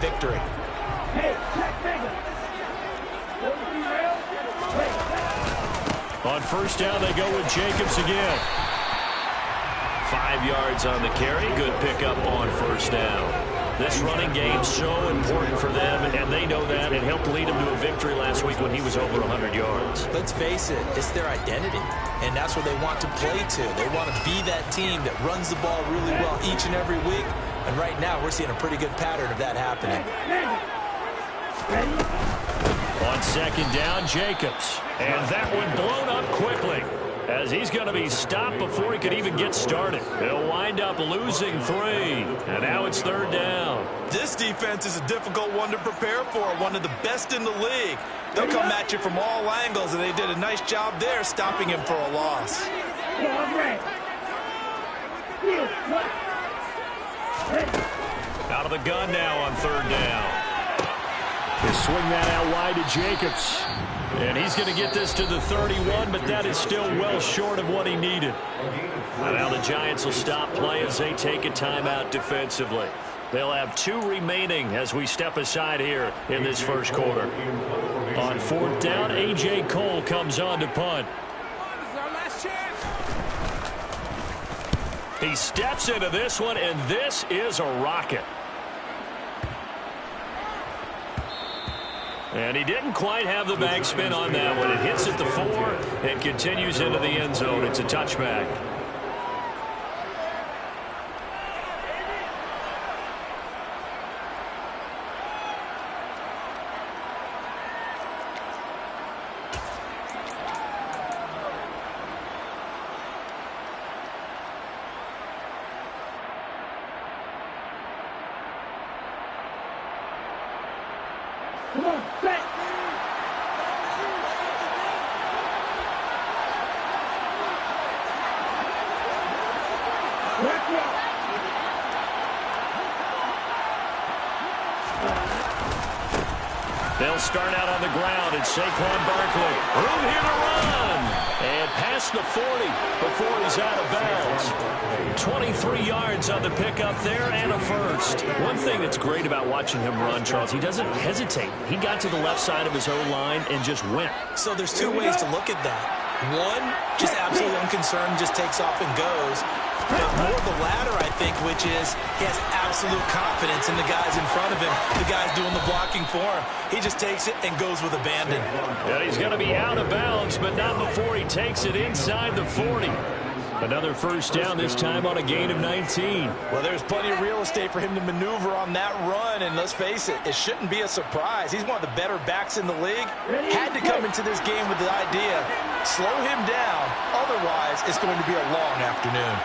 victory. On first down, they go with Jacobs again. 5 yards on the carry. Good pickup on first down. This running game's so important for them, and they know that. It helped lead them to a victory last week when he was over 100 yards. Let's face it, it's their identity, and that's what they want to play to. They want to be that team that runs the ball really well each and every week, and right now we're seeing a pretty good pattern of that happening. On second down, Jacobs. And that one blown up quickly, as he's going to be stopped before he could even get started. He'll wind up losing 3, and now it's third down. This defense is a difficult one to prepare for, one of the best in the league. They'll come at you from all angles, and they did a nice job there stopping him for a loss. Out of the gun now on third down. They swing that out wide to Jacobs. And he's going to get this to the 31, but that is still well short of what he needed. And now the Giants will stop play as they take a timeout defensively. They'll have 2 remaining as we step aside here in this first quarter. On fourth down, A.J. Cole comes on to punt. He steps into this one, and this is a rocket. And he didn't quite have the backspin on that one. It hits at the 4 and continues into the end zone. It's a touchback. Come on, set. They'll start out on the ground, and Saquon Barkley. Room here to run. And past the 40 before he's out of bounds. 23 yards on the pickup there and a first. One thing that's great about watching him run, Charles, he doesn't hesitate. He got to the left side of his own line and just went. So there's 2 ways to look at that. One, just absolutely unconcerned, just takes off and goes. But more the latter, I think, which is he has absolute confidence in the guys in front of him, the guys doing the blocking for him. He just takes it and goes with abandon. Yeah, he's going to be out of bounds, but not before he takes it inside the 40. Another first down, this time on a gain of 19. Well, there's plenty of real estate for him to maneuver on that run, and let's face it, it shouldn't be a surprise. He's one of the better backs in the league. Had to come into this game with the idea, slow him down, otherwise it's going to be a long afternoon.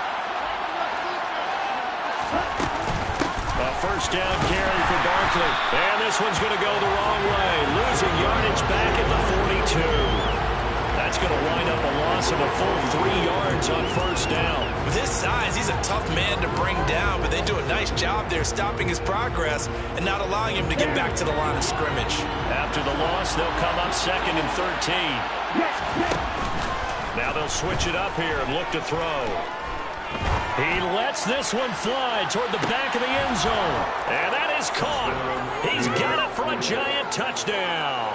A first down carry for Barkley. And this one's going to go the wrong way. Losing yardage back at the 42. That's going to wind up a loss of a full 3 yards on first down. With his size, he's a tough man to bring down, but they do a nice job there stopping his progress and not allowing him to get back to the line of scrimmage. After the loss, they'll come up 2nd and 13. Now they'll switch it up here and look to throw. He lets this one fly toward the back of the end zone. And that is caught. He's got it for a Giant touchdown.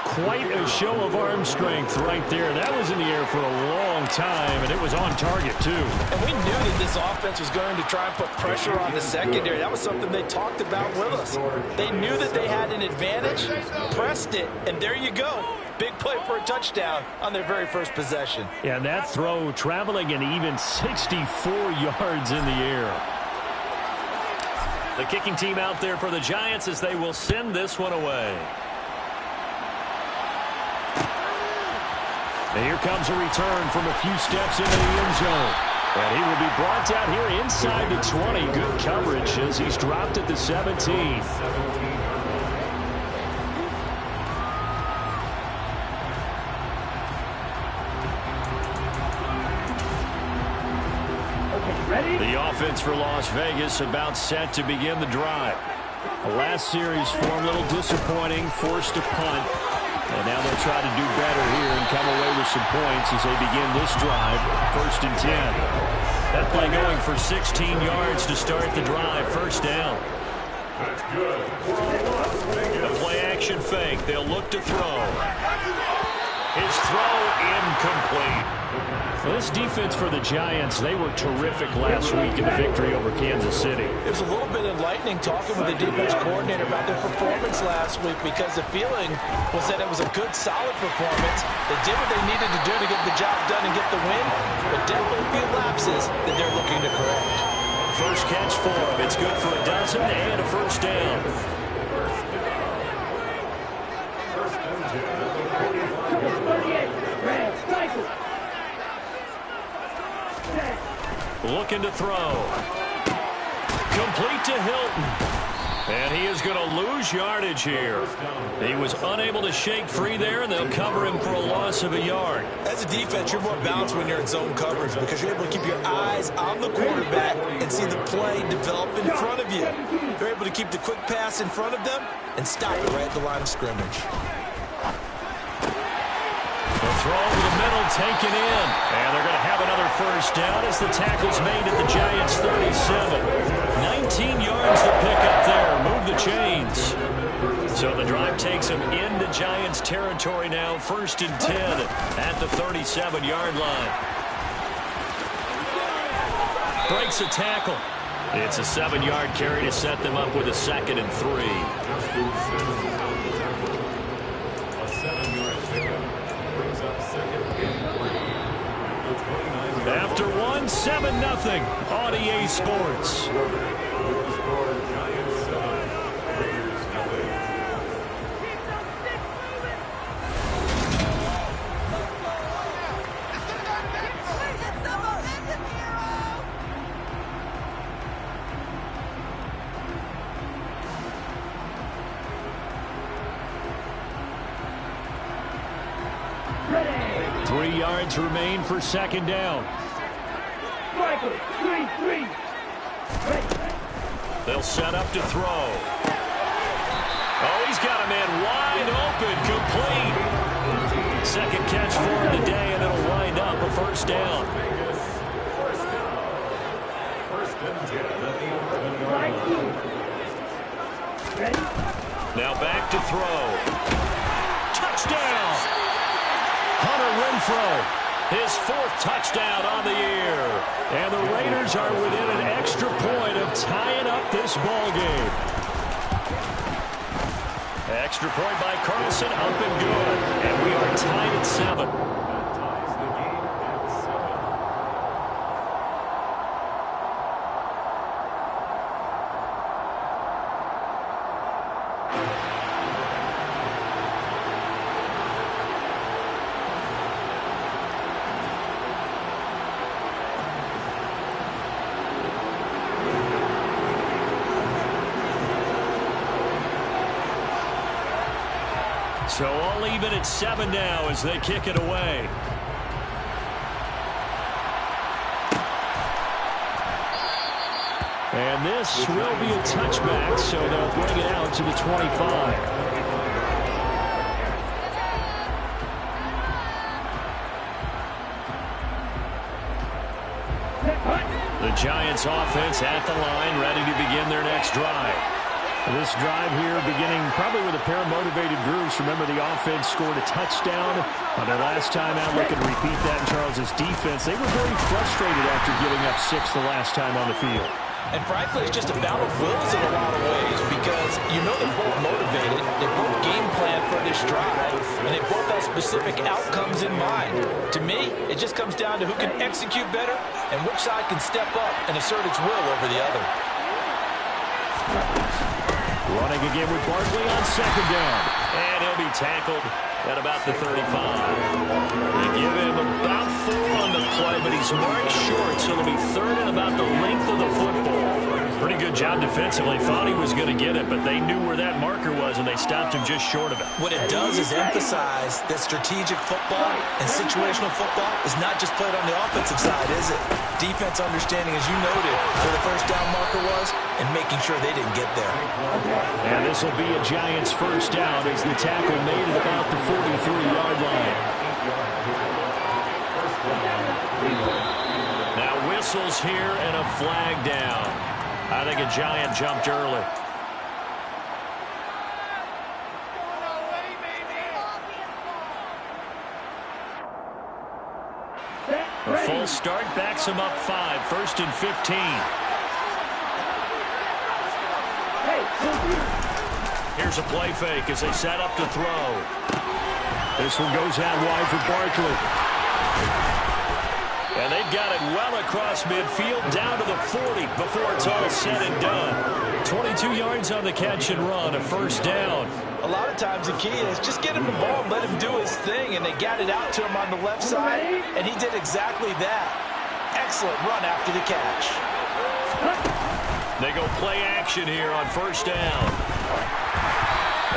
Quite a show of arm strength right there. That was in the air for a long time, and it was on target, too. And we knew that this offense was going to try and put pressure on the secondary. That was something they talked about with us. They knew that they had an advantage, pressed it, and there you go. Big play for a touchdown on their very first possession. Yeah, and that throw traveling an even 64 yards in the air. The kicking team out there for the Giants as they will send this one away. And here comes a return from a few steps into the end zone. And he will be brought down here inside the 20. Good coverage as he's dropped at the 17. The offense for Las Vegas about set to begin the drive. The last series for a little disappointing, forced to punt. And now they'll try to do better here and come away with some points as they begin this drive. 1st and 10. That play going for 16 yards to start the drive. First down. The play action fake. They'll look to throw. His throw incomplete. Well, this defense for the Giants, they were terrific last week in the victory over Kansas City. It was a little bit enlightening talking with the defense coordinator about their performance last week because the feeling was that it was a good, solid performance. They did what they needed to do to get the job done and get the win, but definitely a few lapses that they're looking to correct. First catch for him. It's good for a dozen and a first down. Looking to throw. Complete to Hilton. And he is going to lose yardage here. He was unable to shake free there, and they'll cover him for a loss of a yard. As a defense, you're more balanced when you're in zone coverage because you're able to keep your eyes on the quarterback and see the play develop in front of you. You're able to keep the quick pass in front of them and stop it right at the line of scrimmage. The throw over the middle, taken in. And they're going to have another first down as the tackle's made at the Giants' 37. 19 yards to pick up there. Move the chains. So the drive takes them into Giants territory now. First and 10 at the 37-yard line. Breaks a tackle. It's a 7-yard carry to set them up with a 2nd and 3. After 1, 7-0 on EA Sports. Ready. 3 yards remain for 2nd down. They'll set up to throw. Oh, he's got a man wide open, complete. 2nd catch for him today, and it'll wind up a first down. Now back to throw. Touchdown! Hunter Renfrow. His 4th touchdown on the year. And the Raiders are within an extra point of tying up this ball game. Extra point by Carlson, up and good. And we are tied at 7. So all even at 7 now as they kick it away. And this will be a touchback, so they'll bring it out to the 25. The Giants offense at the line, ready to begin their next drive. This drive here beginning probably with a pair of motivated groups. Remember, the offense scored a touchdown on their last time out. Looking to repeat that in Charles's defense. They were very frustrated after giving up 6 the last time on the field. And frankly, it's just a battle of wills in a lot of ways because you know they're both motivated. They both game plan for this drive, and they both have specific outcomes in mind. To me, it just comes down to who can execute better and which side can step up and assert its will over the other. Running again with Barkley on 2nd down. And he'll be tackled at about the 35. They give him about 4 on the play, but he's marked short, so it'll be 3rd and about the length of the football. Pretty good job defensively. Thought he was going to get it, but they knew where that marker was, and they stopped him just short of it. What it does is emphasize that strategic football and situational football is not just played on the offensive side, is it? Defense understanding, as you noted, where the first down marker was and making sure they didn't get there. And this will be a Giants first down as the tackle made at about the 43-yard line. Now whistles here and a flag down. I think a Giant jumped early. false start backs him up 5, 1st and 15. Here's a play fake as they set up to throw. This one goes out wide for Barkley. And they've got it well across midfield down to the 40 before it's all said and done. 22 yards on the catch and run, a 1st down. A lot of times the key is just get him the ball and let him do his thing, and they got it out to him on the left side, and he did exactly that. Excellent run after the catch. They go play action here on 1st down.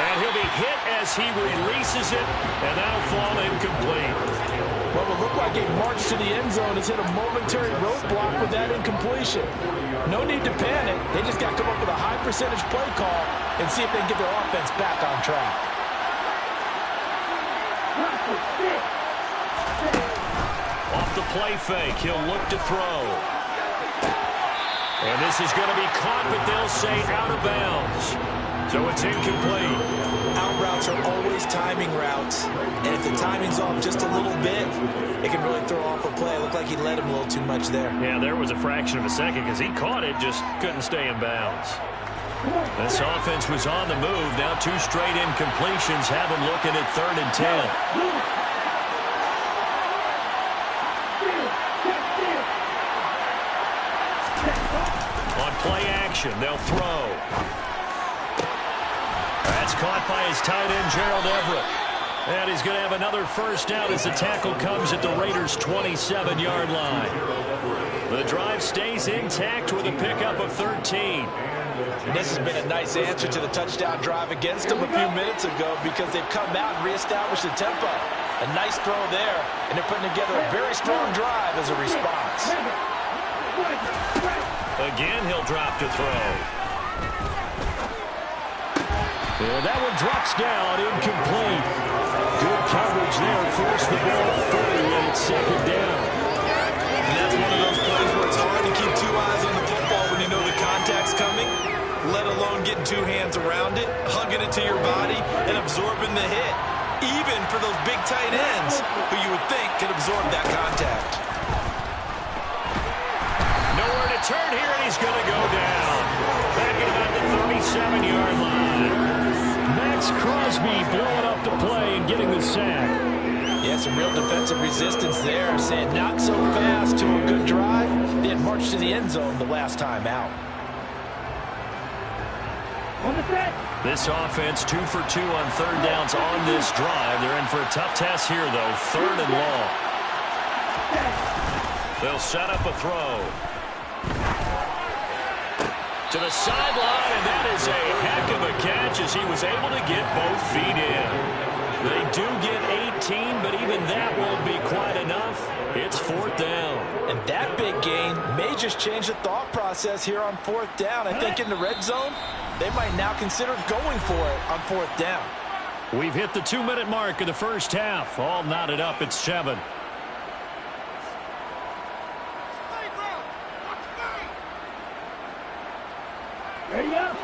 And he'll be hit as he releases it, and that'll fall incomplete. What will look like a march to the end zone has hit a momentary roadblock with that incompletion. No need to panic. They just got to come up with a high percentage play call and see if they can get their offense back on track. Off the play fake, he'll look to throw. And this is going to be caught, but they'll say out of bounds. So it's incomplete. Out routes are always timing routes. And if the timing's off just a little bit, it can really throw off a play. It looked like he led him a little too much there. Yeah, there was a fraction of a second because he caught it, just couldn't stay in bounds. This offense was on the move. Now 2 straight incompletions have him looking at 3rd and 10. On play action, they'll throw. That's caught by his tight end, Gerald Everett. And he's going to have another 1st down as the tackle comes at the Raiders' 27-yard line. The drive stays intact with a pickup of 13. And this has been a nice answer to the touchdown drive against them a few minutes ago because they've come out and reestablished the tempo. A nice throw there, and they're putting together a very strong drive as a response. Again, he'll drop to throw. And that one drops down, incomplete. Good coverage there. Force the ball 30, and it's 2nd down. And that's one of those plays where it's hard to keep 2 eyes on the football when you know the contact's coming, let alone getting 2 hands around it, hugging it to your body, and absorbing the hit, even for those big tight ends who you would think could absorb that contact. Nowhere to turn here, and he's going to go down. Back at about the 37-yard line. Max Crosby blowing up the play and getting the sack. Yeah, some real defensive resistance there, saying not so fast to a good drive. They had marched to the end zone the last time out. This offense 2 for 2 on 3rd downs on this drive. They're in for a tough test here, though. 3rd and long. They'll set up a throw. To the sideline, and that is a heck of a catch as he was able to get both feet in. They do get 18, but even that won't be quite enough. It's 4th down. And that big gain may just change the thought process here on 4th down. I think in the red zone, they might now consider going for it on 4th down. We've hit the 2-minute mark of the 1st half. All knotted up at 7. Ready up.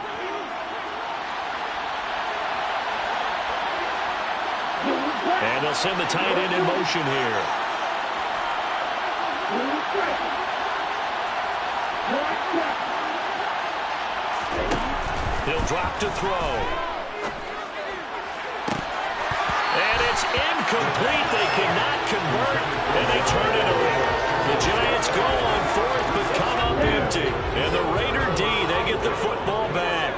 And they'll send the tight end in motion here. He'll drop to throw. And it's incomplete. They cannot convert, and they turn it over. The Giants go on 4th, but come up empty. And the Raider D, they get the football back.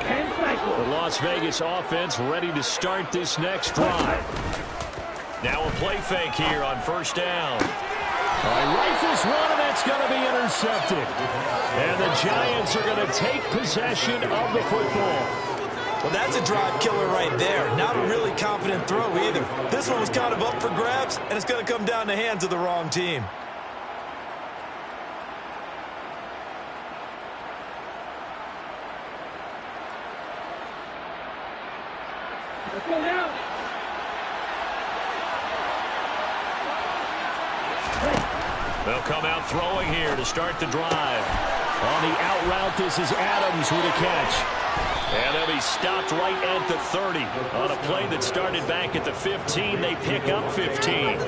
The Las Vegas offense ready to start this next drive. Now a play fake here on 1st down. Rifles one, and that's going to be intercepted. And the Giants are going to take possession of the football. Well, that's a drive killer right there. Not a really confident throw either. This one was kind of up for grabs, and it's going to come down the hands of the wrong team. Let's go now. They'll come out throwing here to start the drive. On the out route, this is Adams with a catch. And they'll be stopped right at the 30. On a play that started back at the 15, they pick up 15.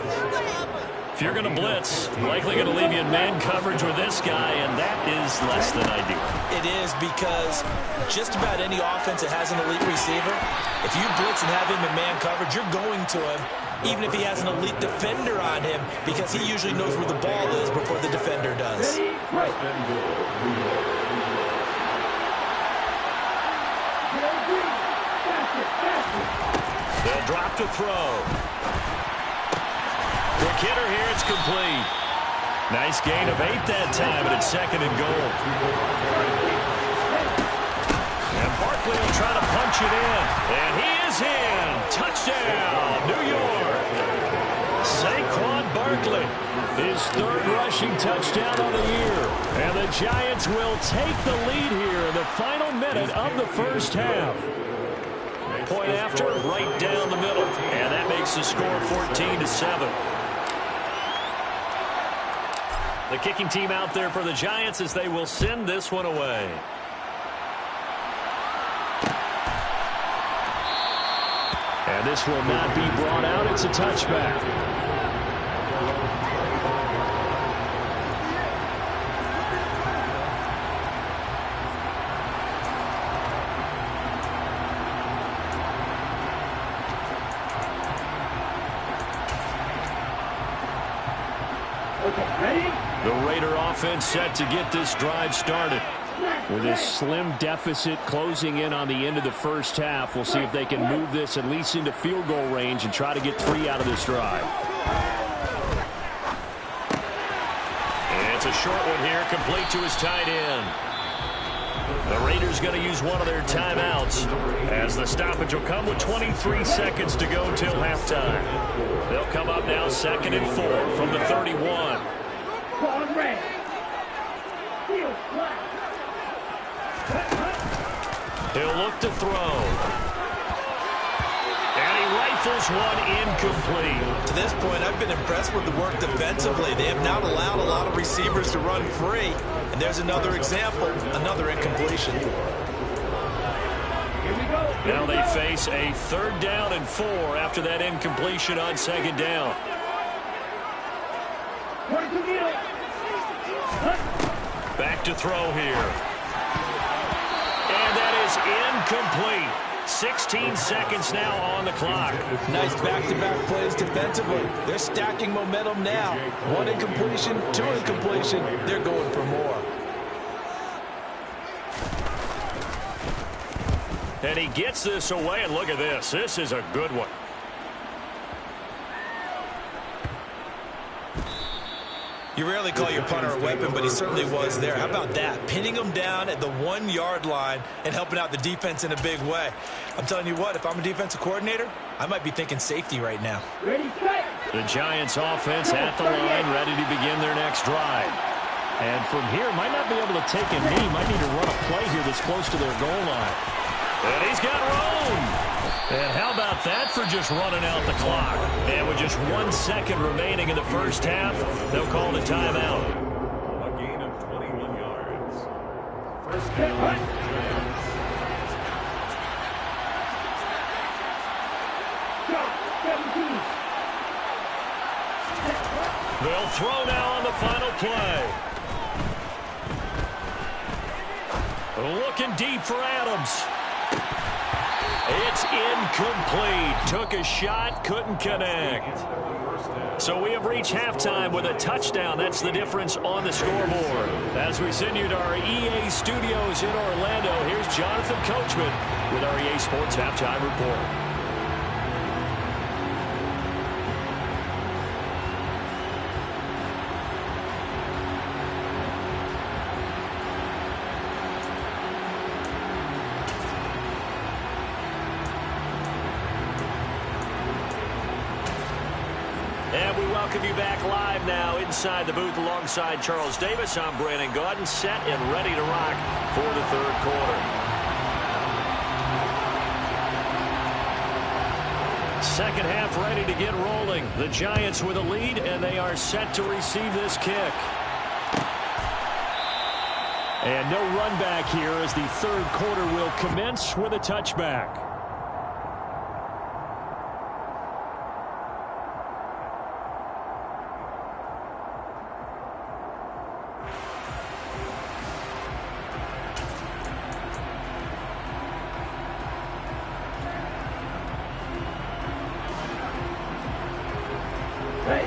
if you're going to blitz, likely going to leave you in man coverage with this guy, and that is less than ideal. It is, because just about any offense that has an elite receiver, if you blitz and have him in man coverage, you're going to him, even if he has an elite defender on him, because he usually knows where the ball is before the defender does. They'll drop to throw. Quick hitter here, it's complete. Nice gain of 8 that time, and it's 2nd and goal. And Barkley will try to punch it in. And he is in. Touchdown, New York. Saquon Barkley, his 3rd rushing touchdown of the year. And the Giants will take the lead here in the final minute of the first half. Point after, right down the middle. And that makes the score 14-7. The kicking team out there for the Giants as they will send this one away. And this will not be brought out. It's a touchback. The Raider offense set to get this drive started. With a slim deficit closing in on the end of the first half, we'll see if they can move this at least into field goal range and try to get 3 out of this drive. And it's a short one here, complete to his tight end. The Raiders going to use one of their timeouts as the stoppage will come with 23 seconds to go till halftime. They'll come up now 2nd and 4 from the 31. He'll look to throw. And he rifles one incomplete. To this point, I've been impressed with the work defensively. They have not allowed a lot of receivers to run free. And there's another example, another incompletion. Now they face a 3rd down and 4 after that incompletion on 2nd down. Back to throw here. And that is incomplete. 16 seconds now on the clock. Nice back-to-back plays defensively. They're stacking momentum now. 1 incompletion, 2 incompletion. They're going for more. And he gets this away, and look at this. This is a good one. You rarely call your punter a weapon, but he certainly was there. How about that? Pinning him down at the 1-yard line and helping out the defense in a big way. I'm telling you what, if I'm a defensive coordinator, I might be thinking safety right now. The Giants offense at the line, ready to begin their next drive. And from here, might not be able to take a knee. Might need to run a play here that's close to their goal line. And he's got room. And how about that for just running out the clock? And with just 1 second remaining in the first half, they'll call the timeout. A gain of 21 yards. First down. They'll throw now on the final play. Looking deep for Adams. It's incomplete. Took a shot, couldn't connect. So we have reached halftime with a touchdown. That's the difference on the scoreboard. As we send you to our EA studios in Orlando, here's Jonathan Coachman with our EA Sports Halftime Report. And we welcome you back live now inside the booth alongside Charles Davis. I'm Brandon Gaudin, set and ready to rock for the 3rd quarter. Second half ready to get rolling. The Giants with a lead, and they are set to receive this kick. And no run back here as the 3rd quarter will commence with a touchback.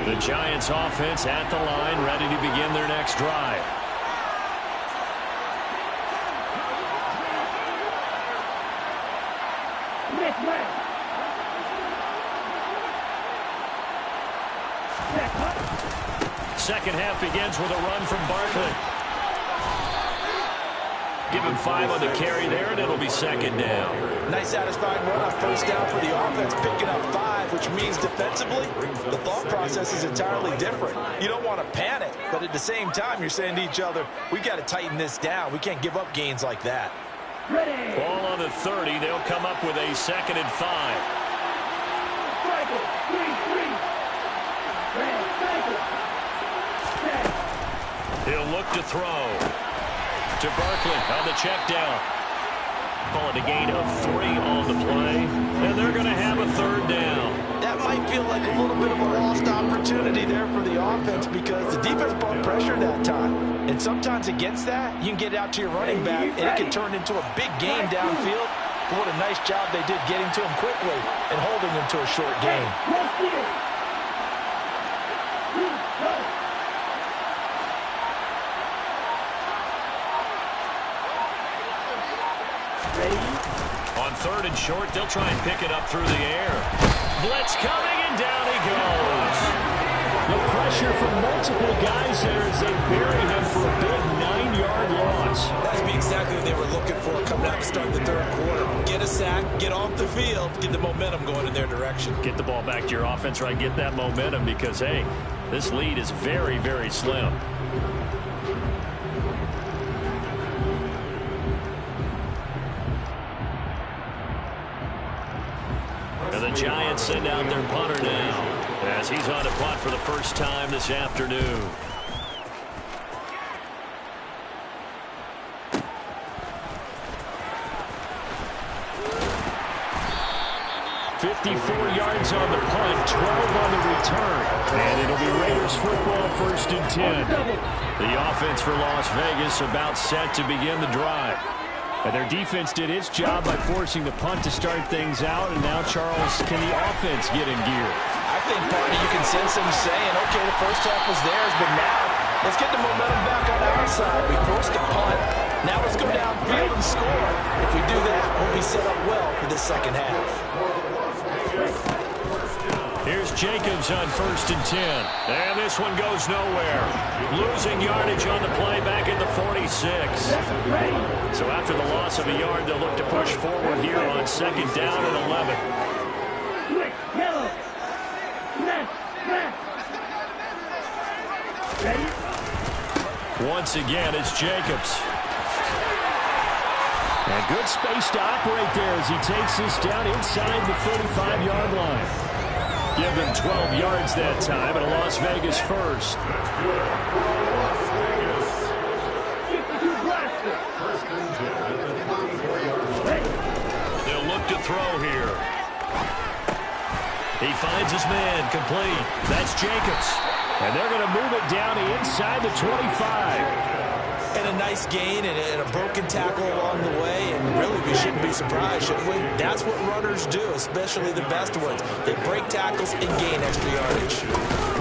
The Giants offense at the line, ready to begin their next drive. Second half begins with a run from Barkley. Give him 5 on the carry there, and it'll be second down. Nice satisfying run on first down for the offense, picking up 5, which means defensively, the thought process is entirely different. You don't want to panic, but at the same time, you're saying to each other, we got to tighten this down. We can't give up gains like that. Ball on the 30. They'll come up with a 2nd and 5. He'll look to throw to Barkley on the check down. Call it a gain of 3 on the play, and they're going to have a 3rd down. That might feel like a little bit of a lost opportunity there for the offense because the defense brought pressure that time. And sometimes against that, you can get out to your running back, and it can turn into a big gain downfield. But what a nice job they did getting to him quickly and holding him to a short gain. On 3rd and short, they'll try and pick it up through the air. Blitz coming, and down he goes. The pressure from multiple guys there as they bury him for a big 9-yard loss. That's exactly what they were looking for coming out to start the 3rd quarter. Get a sack, get off the field, get the momentum going in their direction. Get the ball back to your offense, right? Get that momentum because, hey, this lead is very, very slim. And the Giants send out their punter now as he's on to punt for the first time this afternoon. 54 yards on the punt, 12 on the return. And it'll be Raiders football, 1st and 10. The offense for Las Vegas about set to begin the drive. And their defense did its job by forcing the punt to start things out. And now, Charles, can the offense get in gear? I think, Barney, you can sense them saying, okay, the first half was theirs, but now let's get the momentum back on our side. We forced a punt. Now let's go downfield and score. If we do that, we'll be set up well for this second half. Here's Jacobs on 1st and 10. And this one goes nowhere. Losing yardage on the play back at the 46. So after the loss of a yard, they'll look to push forward here on 2nd down and 11. Once again, it's Jacobs. And good space to operate there as he takes this down inside the 35-yard line. Give them 12 yards that time, and a Las Vegas first. They'll look to throw here. He finds his man, complete. That's Jacobs. And they're going to move it down inside the 25. And a nice gain and a broken tackle along the way, and really we shouldn't be surprised, should we? That's what runners do, especially the best ones. They break tackles and gain extra yardage.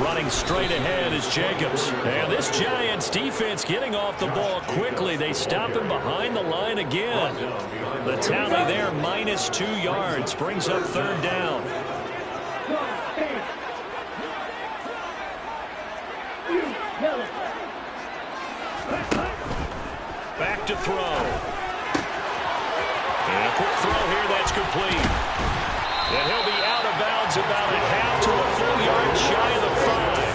Running straight ahead is Jacobs. And this Giants defense getting off the ball quickly. They stop him behind the line again. The tally there, -2 yards, brings up 3rd down. Back to throw. And a quick throw here that's complete. And he'll be out of bounds about a half to a full yard shy of the 5.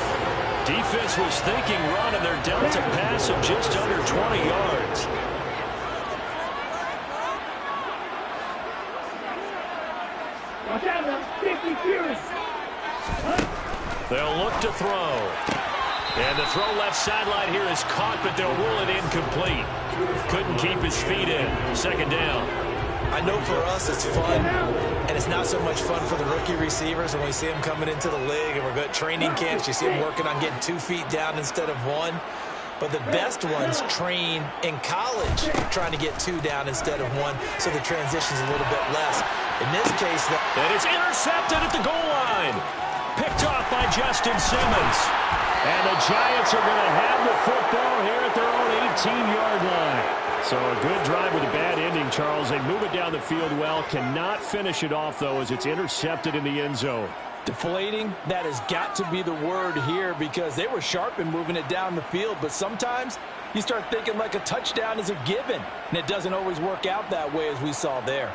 Defense was thinking run, and they're down to pass of just under 20 yards. Watch out now, 50 Fury. They'll look to throw. And the throw left sideline here is caught, but they'll rule it incomplete. Couldn't keep his feet in. 2nd down. I know for us it's fun, and it's not so much fun for the rookie receivers when we see them coming into the league and we're good training camps. You see them working on getting 2 feet down instead of 1. But the best ones train in college trying to get 2 down instead of 1, so the transition's a little bit less. In this case, and it's intercepted at the goal line. Picked off by Justin Simmons. And the Giants are going to have the football here at their own 18-yard line. So a good drive with a bad ending, Charles. They move it down the field well. Cannot finish it off, though, as it's intercepted in the end zone. Deflating, that has got to be the word here because they were sharp in moving it down the field. But sometimes you start thinking like a touchdown is a given. And it doesn't always work out that way as we saw there.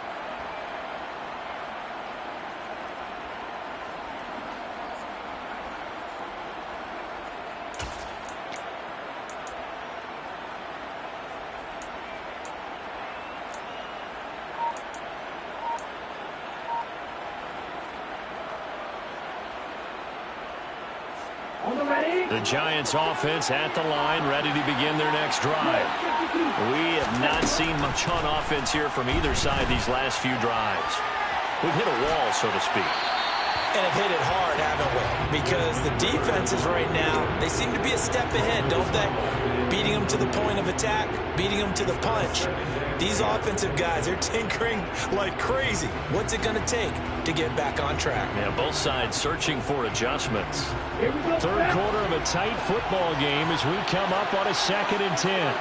The Giants offense at the line, ready to begin their next drive. We have not seen much on offense here from either side these last few drives. We've hit a wall, so to speak. And have hit it hard, haven't we? Because the defenses right now, they seem to be a step ahead, don't they? Beating them to the point of attack, beating them to the punch. These offensive guys, they're tinkering like crazy. What's it going to take to get back on track? Yeah, both sides searching for adjustments. Third quarter of a tight football game as we come up on a 2nd and 10.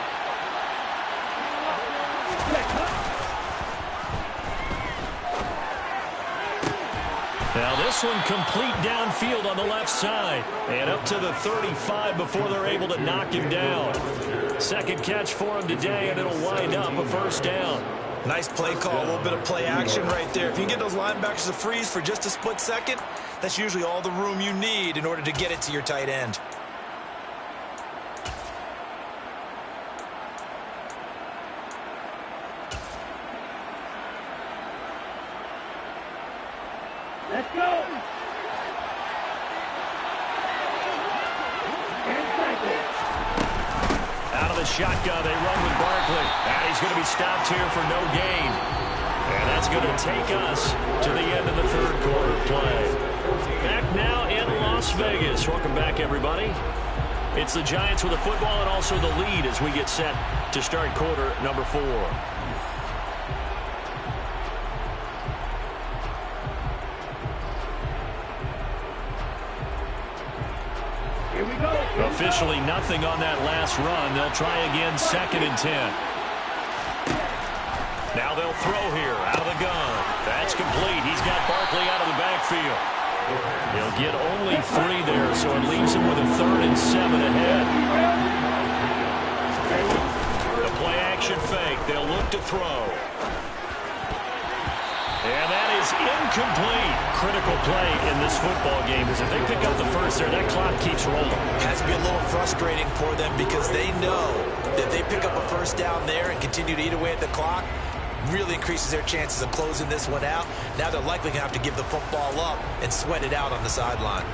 Now this one complete downfield on the left side. And up to the 35 before they're able to knock him down. Second catch for him today, and it'll wind up a first down. Nice play call, a little bit of play action right there. If you can get those linebackers to freeze for just a split second, that's usually all the room you need in order to get it to your tight end. Let's go. Out of the shotgun, they run with Barkley. And he's going to be stopped here for no gain. And that's going to take us to the end of the third quarter play. Back now in Las Vegas. Welcome back, everybody. It's the Giants with the football and also the lead as we get set to start quarter number 4. Here we go. Officially nothing on that last run. They'll try again, 2nd and 10. Now they'll throw here out of the gun. That's complete. He's got Barkley out of the backfield. He'll get only 3 there, so it leaves him with a 3rd and 7 ahead. The play action fake. They'll look to throw. And that is incomplete. Critical play in this football game because if they pick up the first there, that clock keeps rolling. Has to be a little frustrating for them because they know that they pick up a first down there and continue to eat away at the clock, really increases their chances of closing this one out. Now they're likely going to have to give the football up and sweat it out on the sideline.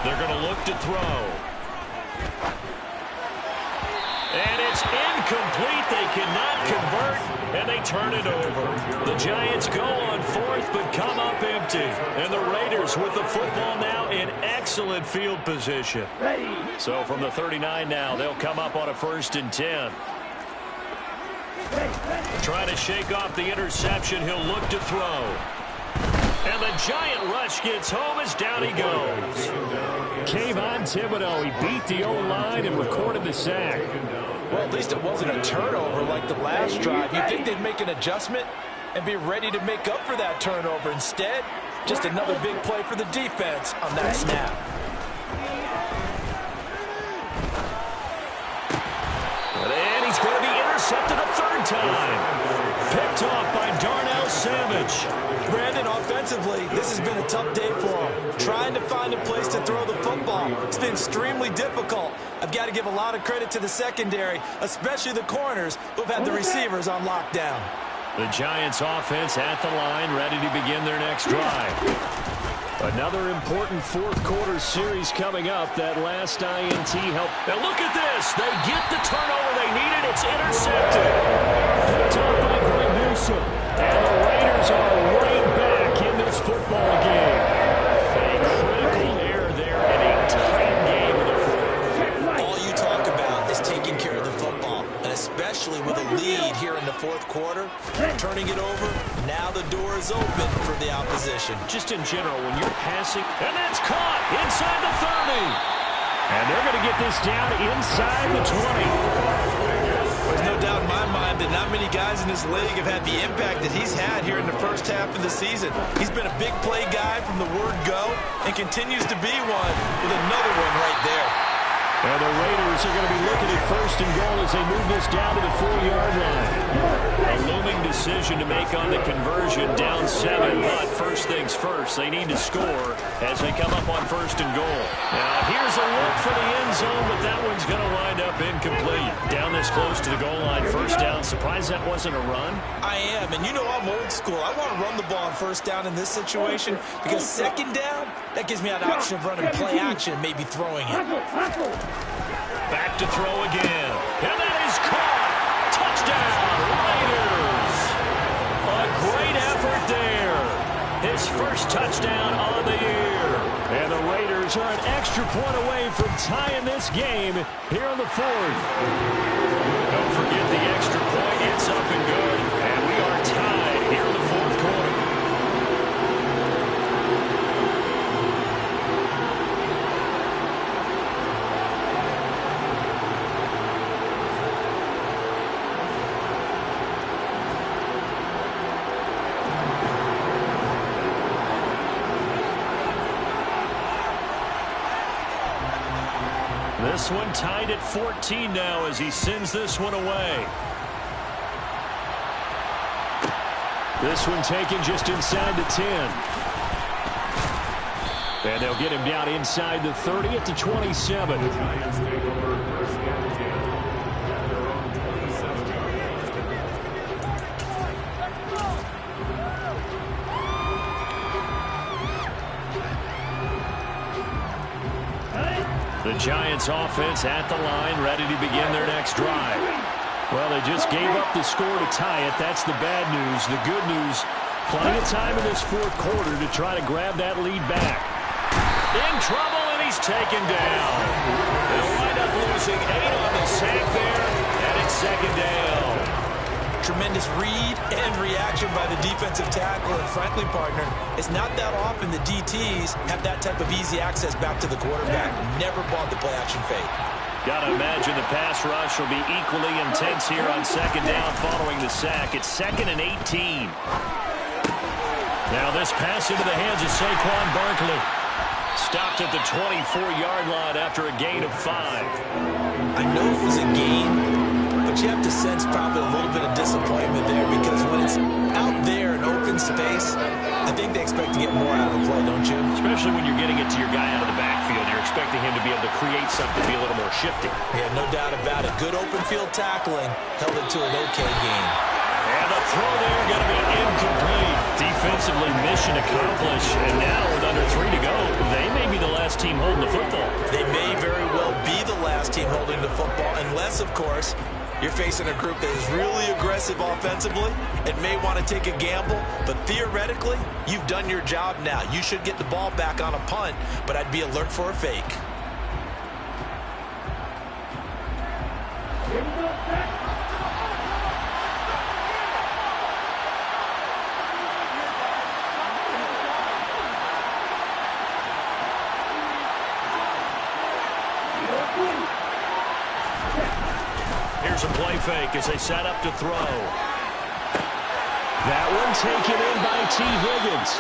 They're going to look to throw. And it's incomplete. They cannot convert, and they turn it over. The Giants go on 4th, but come up empty. And the Raiders with the football now in excellent field position. So from the 39 now, they'll come up on a 1st and 10. Trying to shake off the interception. He'll look to throw. And the giant rush gets home as down he goes. Kayvon Thibodeau, he beat the O-line and recorded the sack. Well, at least it wasn't a turnover like the last drive. You'd think they'd make an adjustment and be ready to make up for that turnover. Instead, just another big play for the defense on that snap. And he's going to be intercepted a 3rd time. Picked off by Darnell Savage. Brandon, offensively, this has been a tough day for him. Trying to find a place to throw the football. It's been extremely difficult. I've got to give a lot of credit to the secondary, especially the corners who've had the receivers on lockdown. The Giants offense at the line, ready to begin their next drive. Another important fourth-quarter series coming up. That last INT helped. Now look at this. They get the turnover they needed. It's intercepted. Picked up by Greg Newsome. And the Raiders are right back in this football game. A critical error there in a tight game of the fourth. All you talk about is taking care of the football, and especially with a lead here in the fourth quarter, turning it over, now the door is open for the opposition. Just in general, when you're passing, and that's caught inside the 30. And they're going to get this down inside the 20. There's no doubt in my mind that not many guys in this league have had the impact that he's had here in the first half of the season. He's been a big play guy from the word go and continues to be one with another one right there. And the Raiders are going to be looking at first and goal as they move this down to the 4-yard line. A looming decision to make on the conversion, down 7. But first things first, they need to score as they come up on first and goal. Now here's a look for the end zone, but that one's going to wind up incomplete. Down this close to the goal line, first down. Surprised that wasn't a run? I am, and you know I'm old school. I want to run the ball on first down in this situation because second down, that gives me an option of running play action, maybe throwing it. Back to throw again. And that is caught. Touchdown, Raiders. A great effort there. His first touchdown on the year. And the Raiders are an extra point away from tying this game here in the fourth. Don't forget the extra point. It's up and good. And we are tied here in the fourth quarter. This one tied at 14 now as he sends this one away. This one taken just inside the 10. And they'll get him down inside the 30 at the 27. The Giants take over first and 10 at their own 27. The Giants offense at the line, ready to begin their next drive. Well, they just gave up the score to tie it. That's the bad news. The good news, plenty of time in this fourth quarter to try to grab that lead back. In trouble, and he's taken down. They'll wind up losing 8 on the sack there, and it's second down. Tremendous read and reaction by the defensive tackle, and frankly, partner, it's not that often the DTs have that type of easy access back to the quarterback. Never bought the play-action fake. Got to imagine the pass rush will be equally intense here on second down following the sack. It's 2nd and 18. Now this pass into the hands of Saquon Barkley. Stopped at the 24-yard line after a gain of 5. I know it was a gain, but you have to sense probably a little bit of disappointment there because when it's out there in open space, I think they expect to get more out of a play, don't you? Especially when you're getting it to your guy out of the backfield. You're expecting him to be able to create something, be a little more shifty. Yeah, no doubt about it. Good open field tackling held it to an okay game. And the throw there going to be incomplete. Defensively, mission accomplished. And now with under 3 to go, they may be the last team holding the football. They may very well be the last team holding the football, unless, of course, you're facing a group that is really aggressive offensively and may want to take a gamble. But theoretically, you've done your job now. You should get the ball back on a punt, but I'd be alert for a fake. Here's a play fake as they set up to throw. That one taken in by T. Higgins.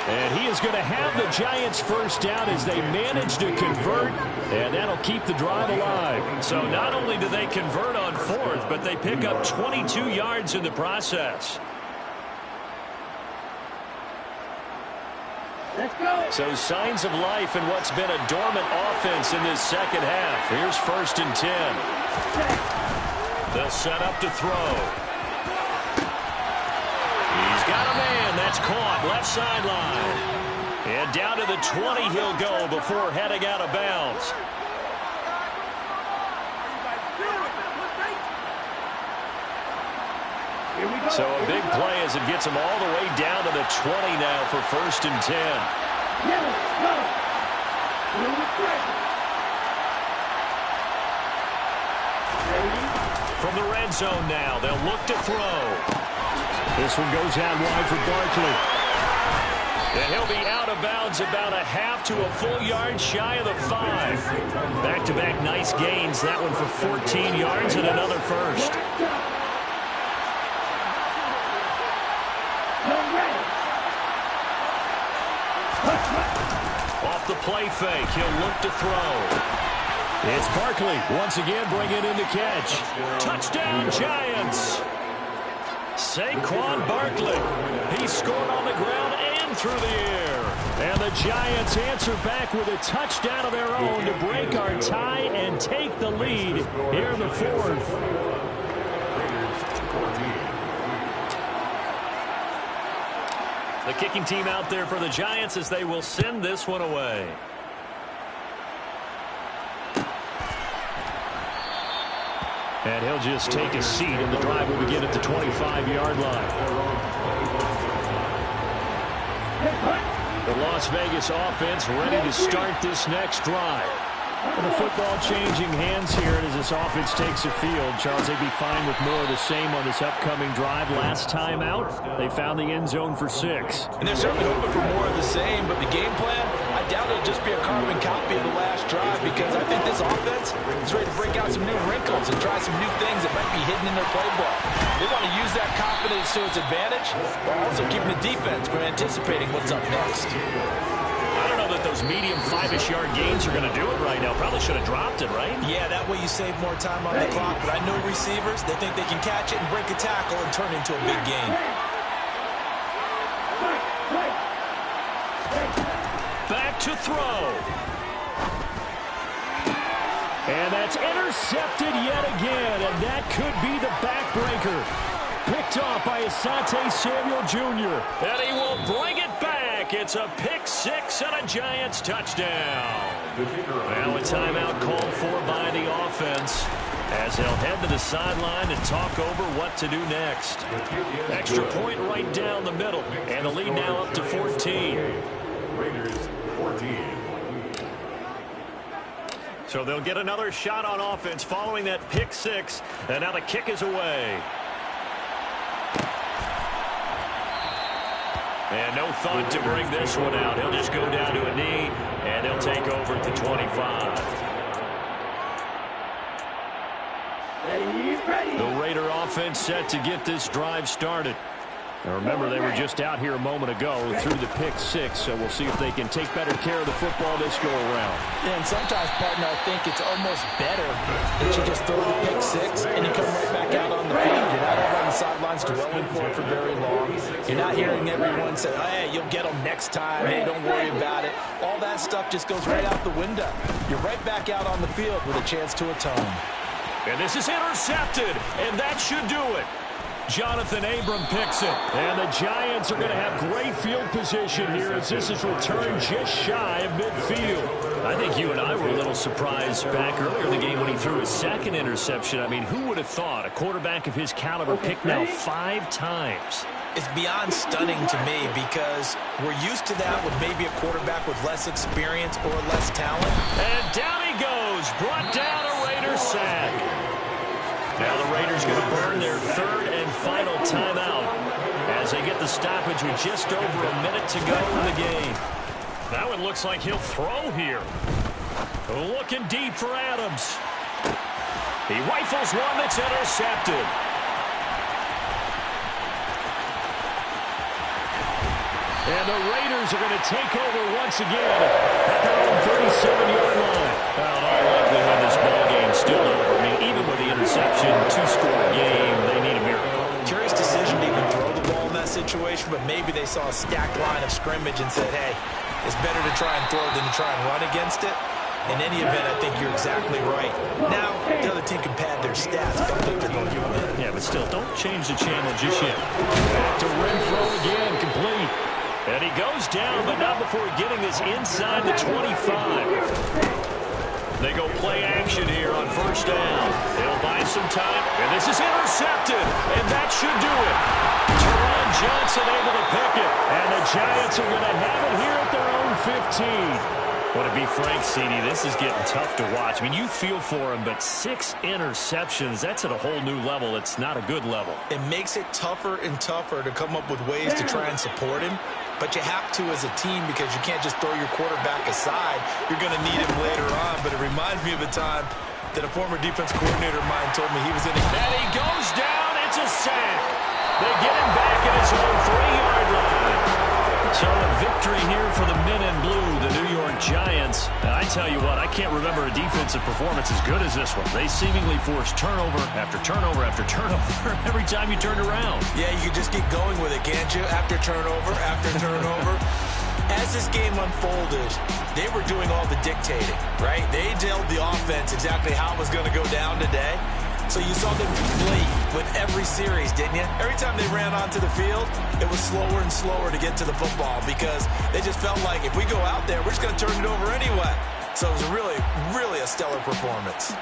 And he is going to have the Giants first down as they manage to convert, and that'll keep the drive alive. So not only do they convert on fourth, but they pick up 22 yards in the process. Let's go. So signs of life in what's been a dormant offense in this second half. Here's 1st and 10. They'll set up to throw. He's got a man. That's caught. Left sideline. And down to the 20 he'll go before heading out of bounds. So a big play as it gets him all the way down to the 20 now for 1st and 10. From the red zone now, they'll look to throw. This one goes out wide for Barkley. And he'll be out of bounds about a half to a full yard shy of the 5. Back-to-back nice gains. That one for 14 yards and another first. Off the play fake, he'll look to throw. It's Barkley once again bringing in the catch. Touchdown, Giants! Saquon Barkley. He scored on the ground and through the air. And the Giants answer back with a touchdown of their own to break our tie and take the lead here in the 4th. The kicking team out there for the Giants as they will send this one away. And he'll just take a seat, and the drive will begin at the 25-yard line. The Las Vegas offense ready to start this next drive. And the football changing hands here as this offense takes the field. Charles, they'd be fine with more of the same on this upcoming drive. Last time out, they found the end zone for 6. And they're certainly hoping for more of the same, but the game plan, I doubt it'll just be a carbon copy of the last drive, because I think this offense is ready to break out some new wrinkles and try some new things that might be hidden in their playbook. They want to use that confidence to its advantage, while also keeping the defense from anticipating what's up next. I don't know that those medium 5-ish yard gains are going to do it right now. Probably should have dropped it, right? Yeah, that way you save more time on the clock. But I know receivers, they think they can catch it and break a tackle and turn it into a big gain. Back to throw. And that's intercepted yet again. And that could be the backbreaker. Picked off by Asante Samuel Jr. And he will bring it back. It's a pick 6 and a Giants touchdown. Now a timeout called for by the offense as they'll head to the sideline and talk over what to do next. Extra point right down the middle. And the lead now up to 14. Raiders 14. So they'll get another shot on offense following that pick 6. And now the kick is away. And no thought to bring this one out. He'll just go down to a knee, and they'll take over at the 25. The Raider offense set to get this drive started. Now remember, they were just out here a moment ago through the pick 6, so we'll see if they can take better care of the football this go around. Yeah, and sometimes, partner, I think it's almost better that you just throw the pick 6 and you come right back out on the field. You're not over on the sidelines dwelling for it for very long. You're not hearing everyone say, hey, you'll get them next time. Hey, don't worry about it. All that stuff just goes right out the window. You're right back out on the field with a chance to atone. And this is intercepted, and that should do it. Jonathan Abram picks it. And the Giants are going to have great field position here as this is returned just shy of midfield. I think you and I were a little surprised back earlier in the game when he threw his second interception. I mean, who would have thought a quarterback of his caliber picked now 5 times? It's beyond stunning to me because we're used to that with maybe a quarterback with less experience or less talent. And down he goes, brought down a Raider sack. Now the Raiders going to burn their 3rd and final timeout as they get the stoppage with just over a minute to go in the game. That one looks like he'll throw here. Looking deep for Adams. He rifles one that's intercepted. And the Raiders are going to take over once again at their own 37-yard line. Well, in all likelihood, this ball game's still over. I mean, even with the interception, 2-score game, they need a miracle. Curious decision to even throw the ball in that situation, but maybe they saw a stacked line of scrimmage and said, hey, it's better to try and throw it than to try and run against it. In any event, I think you're exactly right. Now, the other team can pad their stats. I don't think they're going to win. Yeah, but still, don't change the channel just yet. Back to Renfro again, complete. And he goes down, but not before getting this inside the 25. They go play action here on first down. They'll buy some time, and this is intercepted, and that should do it. Teron Johnson able to pick it, and the Giants are going to have it here at their own 15. Well, to be frank, CD, this is getting tough to watch. I mean, you feel for him, but 6 interceptions, that's at a whole new level. It's not a good level. It makes it tougher and tougher to come up with ways to try and support him. But you have to as a team because you can't just throw your quarterback aside. You're going to need him later on. But it reminds me of a time that a former defense coordinator of mine told me he was in a... And he goes down. It's a sack. They get him back at his own 3-yard line. So a victory here for the men in blue, the New York Giants. And I tell you what, I can't remember a defensive performance as good as this one. They seemingly forced turnover after turnover after turnover every time you turned around. Yeah, you can just get going with it, can't you? After turnover, after turnover. As this game unfolded, they were doing all the dictating, right? They told the offense exactly how it was going to go down today. So you saw them flee with every series, didn't you? Every time they ran onto the field, it was slower and slower to get to the football because they just felt like if we go out there, we're just going to turn it over anyway. So it was really, really a stellar performance.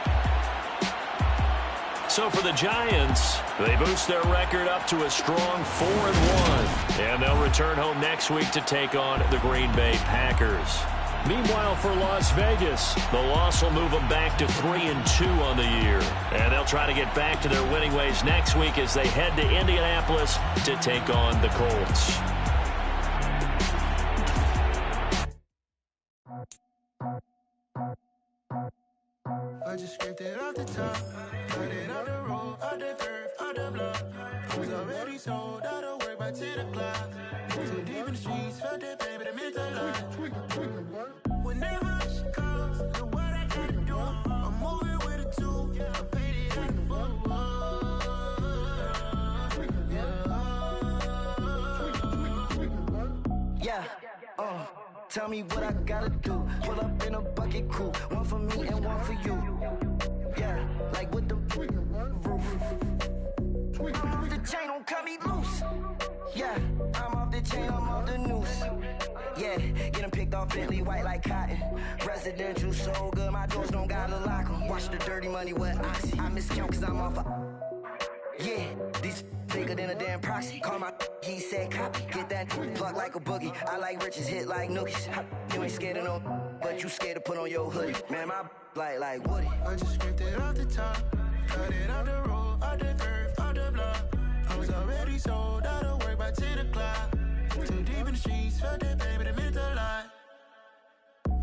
So for the Giants, they boost their record up to a strong 4-1. And they'll return home next week to take on the Green Bay Packers. Meanwhile, for Las Vegas, the loss will move them back to 3-2 on the year. And they'll try to get back to their winning ways next week as they head to Indianapolis to take on the Colts. I just scraped it off the top, cut it on the road, on the curve, on the block. I was already sold out of work by 10 o'clock. Too deep in the streets, felt that pain, but it meant a lot. Whenever she calls, do what I gotta do. I'm moving with a 2, I paid it out the book. Yeah, tell me what I gotta do. Pull up in a bucket crew, one for me and one for you. Yeah, like with the roof. I'm off the chain, don't cut me loose. Yeah, I'm off the chain, I'm off the noose. Yeah, get them picked off Bentley, white like cotton. Residential so good, my doors don't gotta lock them. Watch the dirty money with oxy. I miscount cause I'm off yeah, these bigger than a damn proxy. Call my he said copy. Get that plug like a boogie. I like riches, hit like nookies. You ain't scared of no, but you scared to put on your hoodie. Man, my like Woody. I just scraped it off the top, cut it on the road, on the curve, on the block. I was already sold out of work by 10 o'clock. Too deep in the streets, felt that pain, but it meant a lot.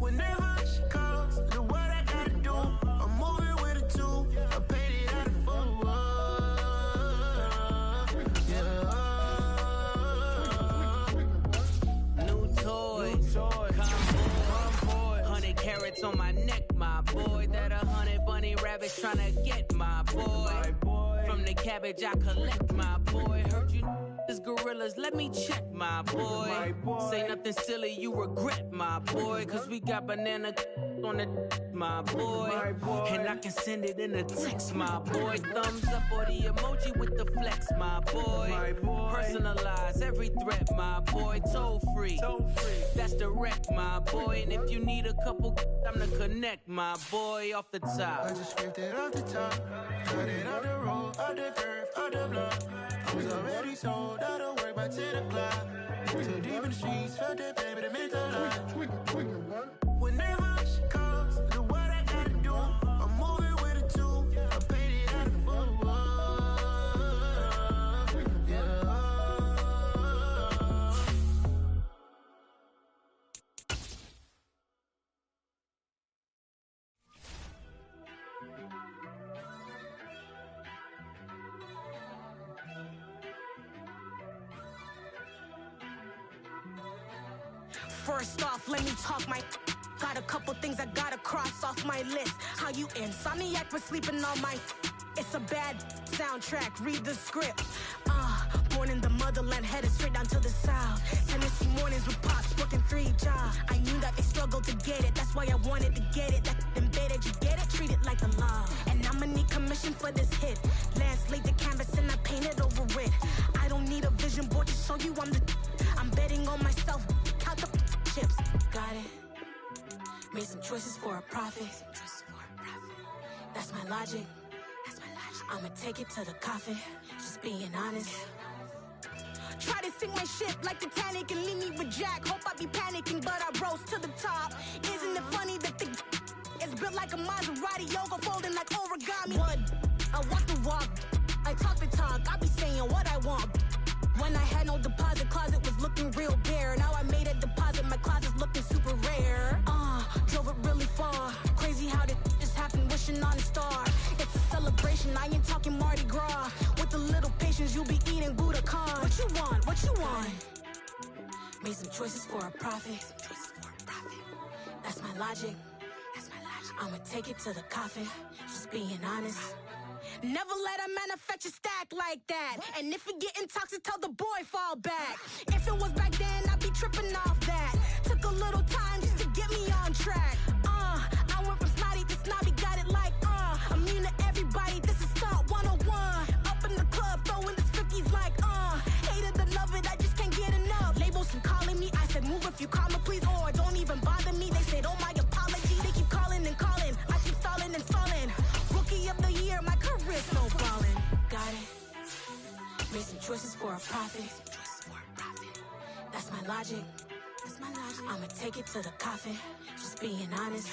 Whenever she calls, do what I gotta do. I'm moving with a 2, I paid it out of full. New toy, convoy, 100 carats on my neck, my boy. That 100 bunny rabbits tryna get my boy. From the cabbage I collect, my boy. Heard you is gorillas, let me check, my boy. Say nothing silly, you regret, my boy. Cause we got banana on the my boy. And I can send it in a text, my boy. Thumbs up or the emoji with the flex, my boy. Personalize every threat, my boy. Toll free, that's direct, my boy. And if you need a couple, I'm to connect, my boy. Off the top, I just scraped it off the top, cut it on the road, on the curve, on the block. I was already sold out of work by 10 o'clock. Too deep in the streets, felt that pain, but it meant a lot. Whenever she calls, do what I gotta do. I'm moving with a 2, I paid it out of full. First off, let me talk my got a couple things I gotta cross off my list. How you insomniac for sleeping on my it's a bad soundtrack, read the script. Born in the motherland, headed straight down to the south. Tennessee mornings with pops, working 3 jobs. I knew that they struggled to get it, that's why I wanted to get it. That embedded, you get it, treat it like a law. And I'ma need commission for this hit. Lance laid the canvas and I painted over it. I don't need a vision board to show you I'm betting on myself. choices for a profit. That's my logic. I'ma take it to the coffin. Just being honest. Try to sink my ship like Titanic and leave me with Jack. Hope I be panicking, but I rose to the top. Isn't it funny that the is built like a Maserati, yoga folding like origami? What? I walk the walk, I talk the talk. I be saying what I want. When I had no deposit, closet was looking real bare. Now I made a deposit, my closet's looking super rare. Drove it really far. Crazy how that just happened, wishing on a star. It's a celebration, I ain't talking Mardi Gras. With a little patience, you'll be eating Budokan. What you want? What you want? Made some choices for a profit. That's my logic. I'ma take it to the coffin. Just being honest. Never let a manufacture stack like that. And if it getting toxic, tell the boy fall back. If it was back then, I'd be tripping off that. Took a little time just to get me on track. I went from snotty to snobby, got it like immune to everybody, this is stunt 101. Up in the club, throwing the 50s like hate it or love it, I just can't get enough. Labels keep calling me, I said move if you call me please, or don't even bother me. They said oh my apology, they keep calling and calling. I keep stalling and stalling. Rookie of the year, my career snowballing. Got it. Made some choices for a profit. That's my logic. I'ma take it to the coffin. Just being honest.